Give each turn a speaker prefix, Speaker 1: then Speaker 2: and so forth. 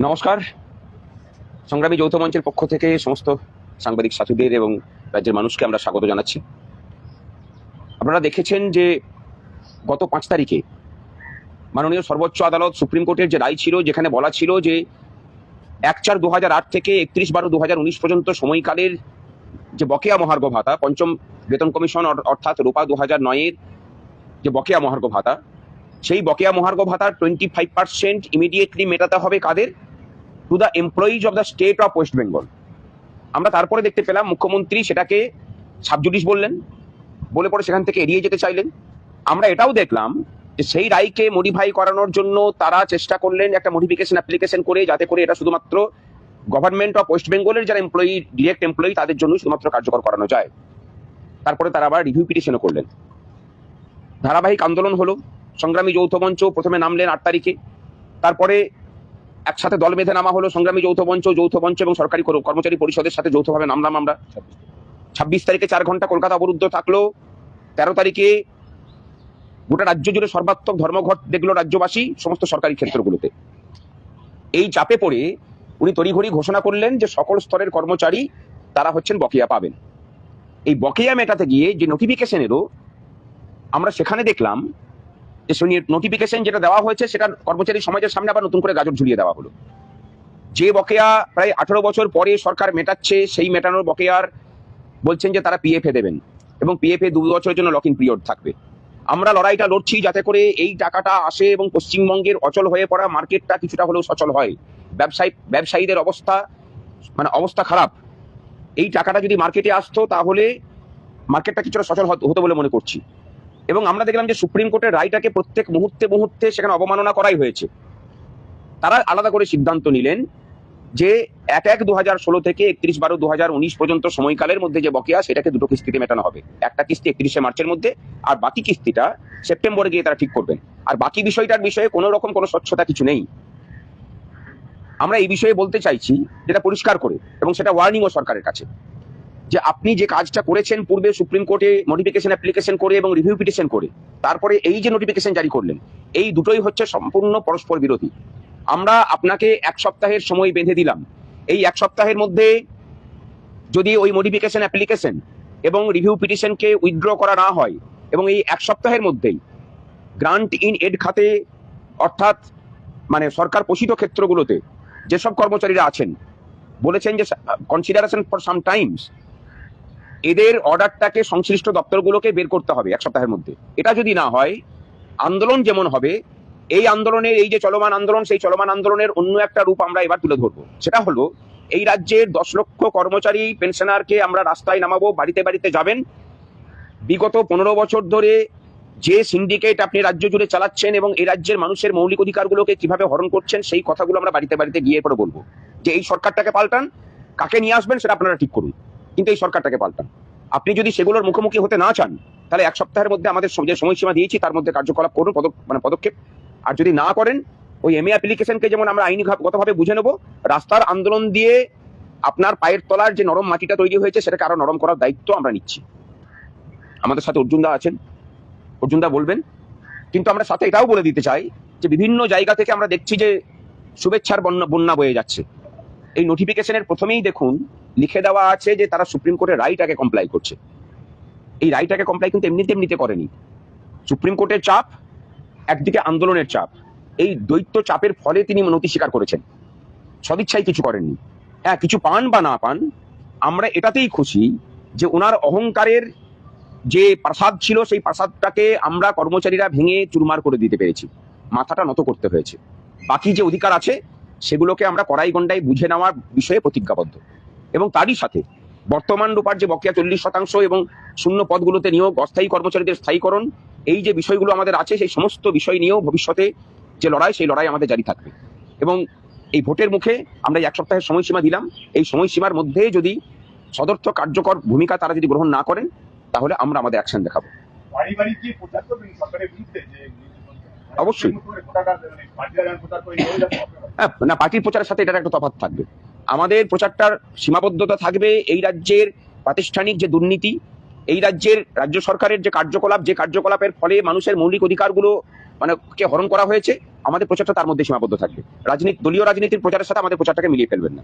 Speaker 1: নমস্কার। সংগ্রামী যৌথ মঞ্চের পক্ষ থেকে সমস্ত সাংবাদিক সাথীদের এবং রাজ্যের মানুষকে আমরা স্বাগত জানাচ্ছি। আপনারা দেখেছেন যে গত 5 তারিখে মাননীয় সর্বোচ্চ আদালত সুপ্রিম কোর্টের যে রায় ছিল, যেখানে বলা ছিল যে 1/4/2008 থেকে 31/12/2019 পর্যন্ত সময়কালের যে বকেয়া মহার্ঘ ভাতা, পঞ্চম বেতন কমিশন অর্থাৎ রূপা 2009-এর যে বকেয়া মহার্ঘ ভাতা, সেই বকেয়া মহার্ঘ ভাতার 25% ইমিডিয়েটলি মেটাতে হবে কাদের? To the employees of the state of West Bengal. আমরা তারপরে দেখতে পেলাম মুখ্যমন্ত্রী সেটাকে সাবজুডিস বললেন, বলে পরে সেখান থেকে এড়িয়ে যেতে চাইলেন। আমরা এটাও দেখলাম যে সেই রায়কে মডিফাই করানোর জন্য তারা চেষ্টা করলেন একটা মডিফিকেশন অ্যাপ্লিকেশন করে, যাতে করে এটা শুধুমাত্র গভর্নমেন্ট অফ ওয়েস্ট বেঙ্গলের যারা এমপ্লয়ি, ডিরেক্ট এমপ্লয়ি, তাদের জন্য শুধুমাত্র কার্যকর করানো যায়। তারপরে তারা আবার রিভিউ পিটিশনও করলেন। ধারাবাহিক আন্দোলন হলো। সংগ্রামী যৌথ মঞ্চ প্রথমে নামলেন 8 তারিখে, তারপরে একসাথে দল বেঁধে নামা হলো সংগ্রামী যৌথ মঞ্চ এবং সরকারি কর্মচারী পরিষদের সাথে যৌথভাবে নামলাম আমরা। 26 তারিখে 4 ঘন্টা কলকাতা অবরুদ্ধ থাকলো। 13 তারিখে গোটা রাজ্য জুড়ে সর্বাত্মক ধর্মঘট দেখলো রাজ্যবাসী সমস্ত সরকারি ক্ষেত্রগুলোতে। এই চাপে পড়ে উনি তড়িঘড়ি ঘোষণা করলেন যে সকল স্তরের কর্মচারী তারা হচ্ছেন বকেয়া পাবেন। এই বকেয়া মেটাতে গিয়ে যে নোটিফিকেশন এলো, আমরা সেখানে দেখলাম যে নোটিফিকেশন যেটা দেওয়া হয়েছে সেটা কর্মচারী সমাজের সামনে আবার নতুন করে গাজর ঝুলিয়ে দেওয়া হলো। যে বকেয়া প্রায় 18 বছর পরে সরকার মেটাচ্ছে, সেই মেটানোর বকেয়ার বলছেন যে তারা পিএফ এ দেবেন এবং পিএফ এ 2 বছরের জন্য লক ইন পিরিয়ড থাকবে। আমরা লড়াইটা লড়ছি যাতে করে এই টাকাটা আসে এবং পশ্চিমবঙ্গের অচল হয়ে পড়া মার্কেটটা কিছুটা হলেও সচল হয়। ব্যবসায়ীদের অবস্থা খারাপ। এই টাকাটা যদি মার্কেটে আসতো তাহলে মার্কেটটা কিছুটা সচল হতো বলে মনে করছি। এবং আমরা দেখলাম যে সুপ্রিম কোর্টের রায়টাকে প্রত্যেক মুহূর্তে সেখানে অবমাননা করাই হয়েছে। তারা আলাদা করে সিদ্ধান্ত নিলেন যে 1/1/2016 থেকে 31/12/2019 পর্যন্ত সময়কালের মধ্যে যে বকেয়া, সেটাকে 2টো কিস্তিতে মেটানো হবে। একটা কিস্তি 31শে মার্চের মধ্যে, আর বাকি কিস্তিটা সেপ্টেম্বরে গিয়ে তারা ঠিক করবেন। আর বাকি বিষয়টার বিষয়ে কোনো রকম কোনো স্বচ্ছতা কিছু নেই। আমরা এই বিষয়ে বলতে চাইছি যেটা পরিষ্কার করে, এবং সেটা ওয়ার্নিংও সরকারের কাছে, যে আপনি যে কাজটা করেছেন পূর্বে সুপ্রিম কোর্টে মডিফিকেশন অ্যাপ্লিকেশন করে এবং রিভিউ পিটিশন করে, তারপরে এই যে নোটিফিকেশন জারি করলেন, এই দুটোই হচ্ছে সম্পূর্ণ পরস্পর বিরোধী। আমরা আপনাকে 1 সপ্তাহের সময় বেঁধে দিলাম। এই 1 সপ্তাহের মধ্যে যদি ওই মডিফিকেশন অ্যাপ্লিকেশন এবং রিভিউ পিটিশনকে উইথড্র করা না হয়, এবং এই 1 সপ্তাহের মধ্যেই গ্রান্ট ইন এড খাতে অর্থাৎ সরকার পোষিত ক্ষেত্রগুলোতে যেসব কর্মচারীরা আছেন, বলেছেন যে কনসিডারেশন ফর সাম টাইমস এদের অর্ডারটাকে সংশ্লিষ্ট দপ্তরগুলোকে বের করতে হবে 1 সপ্তাহের মধ্যে। এটা যদি না হয়, আন্দোলন যেমন হবে, এই আন্দোলনের এই যে চলমান আন্দোলন, সেই চলমান আন্দোলনের অন্য একটা রূপ আমরা এবার তুলে ধরবো। সেটা হলো এই রাজ্যের 10 লক্ষ কর্মচারী পেনশনারকে আমরা রাস্তায় নামাবো, বাড়িতে বাড়িতে যাবেন। বিগত 15 বছর ধরে যে সিন্ডিকেট আপনি রাজ্য জুড়ে চালাচ্ছেন এবং এই রাজ্যের মানুষের মৌলিক অধিকারগুলোকে কিভাবে হরণ করছেন, সেই কথাগুলো আমরা বাড়িতে বাড়িতে গিয়ে পরে বলবো যে এই সরকারটাকে পাল্টান। কাকে নিয়ে আসবেন সেটা আপনারা ঠিক করুন, কিন্তু এই সরকারটাকে পাল্টান। আপনি যদি সেগুলোর মুখোমুখি হতে না চান, তাহলে 1 সপ্তাহের মধ্যে আমাদের যে সময়সীমা দিয়েছি তার মধ্যে কার্যকলাপ করুন, পদক্ষেপ। আর যদি না করেন, ওই এমএ অ্যাপ্লিকেশনকে যেমন আমরা আইনিগতভাবে বুঝে নেব, রাস্তার আন্দোলন দিয়ে আপনার পায়ের তলার যে নরম মাটিটা তৈরি হয়েছে সেটাকে আরো নরম করার দায়িত্ব আমরা নিচ্ছি। আমাদের সাথে অর্জুনদা আছেন, অর্জুনদা বলবেন। কিন্তু আমরা সাথে এটাও বলে দিতে চাই যে বিভিন্ন জায়গা থেকে আমরা দেখছি যে শুভেচ্ছার বন্যা বয়ে যাচ্ছে। এই নোটিফিকেশনের প্রথমেই দেখুন লিখে দেওয়া আছে যে তারা সুপ্রিম কোর্টের রাইটাকে কমপ্লাই করছে। এই রাইটাকে কমপ্লাই কিন্তু এমনিতে করেনি। সুপ্রিম কোর্টের চাপ, একদিকে আন্দোলনের চাপ, এই দ্বৈত চাপের ফলে তিনি নতি স্বীকার করেছেন, সদিচ্ছাই কিছু করেননি। হ্যাঁ, কিছু পান বা না পান, আমরা এটাতেই খুশি যে ওনার অহংকারের যে প্রাসাদ ছিল, সেই প্রাসাদটাকে আমরা কর্মচারীরা ভেঙে চুরমার করে দিতে পেরেছি, মাথাটা নত করতে হয়েছে। বাকি যে অধিকার আছে সেগুলোকে আমরা কড়াই গন্ডায় বুঝে নেওয়ার বিষয়ে প্রতিজ্ঞাবদ্ধ। এবং তারই সাথে বর্তমান রূপার যে বকেয়া 40% এবং শূন্য পদগুলোতে নিয়োগ, অস্থায়ী কর্মচারীদের স্থায়ীকরণ, এই যে বিষয়গুলো আমাদের আছে, সেই সমস্ত বিষয় নিয়েও ভবিষ্যতে যে লড়াই, সেই লড়াই আমাদের জারি থাকবে। এবং এই ভোটের মুখে আমরা 1 সপ্তাহের সময়সীমা দিলাম। এই সময়সীমার মধ্যে যদি সদর্থক কার্যকর ভূমিকা তারা যদি গ্রহণ না করেন, তাহলে আমরা আমাদের অ্যাকশন দেখাবো। অবশ্যই না, পার্টির প্রচারের সাথে এটার একটা তফাৎ থাকবে। আমাদের প্রচারটার সীমাবদ্ধতা থাকবে এই রাজ্যের প্রাতিষ্ঠানিক যে দুর্নীতি, এই রাজ্যের রাজ্য সরকারের যে কার্যকলাপের ফলে মানুষের মৌলিক অধিকারগুলো কে হরণ করা হয়েছে, আমাদের প্রচারটা তার মধ্যে সীমাবদ্ধ থাকবে। দলীয় রাজনীতির প্রচারের সাথে আমাদের প্রচারটাকে মিলিয়ে ফেলবেন না।